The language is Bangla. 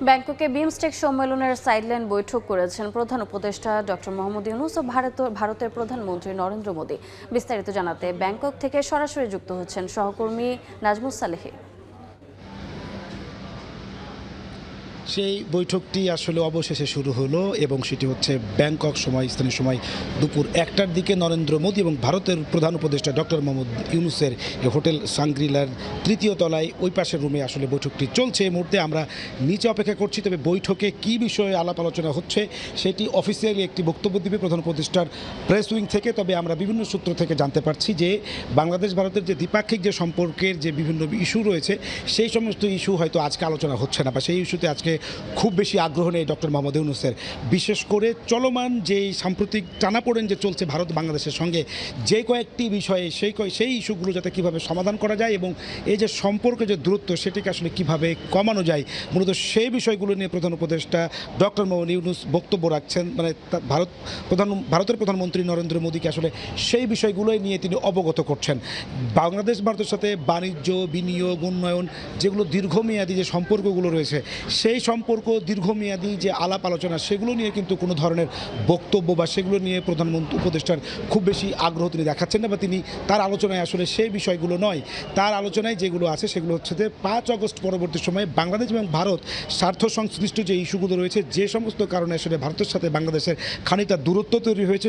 ব্যাংককে বিমস্টেক সম্মেলনের সাইডলাইন বৈঠক করেছেন প্রধান উপদেষ্টা ডক্টর মোহাম্মদ ইউনূস ও ভারতের প্রধানমন্ত্রী নরেন্দ্র মোদী। বিস্তারিত জানাতে ব্যাংকক থেকে সরাসরি যুক্ত হচ্ছেন সহকর্মী নাজমুস সালেহী। সেই বৈঠকটি আসলে অবশেষে শুরু হলো এবং সেটি হচ্ছে ব্যাংকক সময় স্থানীয় সময় দুপুর 1টার দিকে নরেন্দ্র মোদী এবং ভারতের প্রধান উপদেষ্টা ডক্টর মোহাম্মদ ইউনূসের হোটেল সাংগ্রিলার তৃতীয় তলায় ওই পাশের রুমে আসলে বৈঠকটি চলছে। এই মুহূর্তে আমরা নিচে অপেক্ষা করছি, তবে বৈঠকে কী বিষয়ে আলাপ আলোচনা হচ্ছে সেটি অফিসিয়ালি একটি বক্তব্য দিবে প্রধান উপদেষ্টার প্রেস উইং থেকে। তবে আমরা বিভিন্ন সূত্র থেকে জানতে পারছি যে বাংলাদেশ ভারতের যে দ্বিপাক্ষিক যে সম্পর্কের যে বিভিন্ন ইস্যু রয়েছে সেই সমস্ত ইস্যু হয়তো আজকে আলোচনা হচ্ছে না, বা সেই ইস্যুতে আজকে খুব বেশি আগ্রহ নেই ডক্টর মোহাম্মদ ইউনূসের। বিশেষ করে চলমান যেই সাম্প্রতিক টানাপোড়েন যে চলছে ভারত বাংলাদেশের সঙ্গে, যে কয়েকটি বিষয়ে সেই ইস্যুগুলো যাতে কীভাবে সমাধান করা যায় এবং এই যে সম্পর্কের যে দূরত্ব সেটিকে আসলে কীভাবে কমানো যায়, মূলত সেই বিষয়গুলো নিয়ে প্রধান উপদেষ্টা ডক্টর মোহাম্মদ ইউনূস বক্তব্য রাখছেন। মানে ভারতের প্রধানমন্ত্রী নরেন্দ্র মোদীকে আসলে সেই বিষয়গুলোই নিয়ে তিনি অবগত করছেন। বাংলাদেশ ভারতের সাথে বাণিজ্য, বিনিয়োগ, উন্নয়ন যেগুলো দীর্ঘমেয়াদী যে সম্পর্কগুলো রয়েছে, সেই সম্পর্ক দীর্ঘমেয়াদী যে আলাপ আলোচনা সেগুলো নিয়ে কিন্তু কোনো ধরনের বক্তব্য বা সেগুলো নিয়ে প্রধানমন্ত্রী উপদেষ্টার খুব বেশি আগ্রহ তিনি দেখাচ্ছেন না, বা তিনি তার আলোচনায় আসলে সেই বিষয়গুলো নয়। তার আলোচনায় যেগুলো আছে সেগুলো হচ্ছে যে 5 আগস্ট পরবর্তী সময়ে বাংলাদেশ এবং ভারত স্বার্থ সংশ্লিষ্ট যে ইস্যুগুলো রয়েছে, যে সমস্ত কারণে আসলে ভারতের সাথে বাংলাদেশের খানিকটা দূরত্ব তৈরি হয়েছে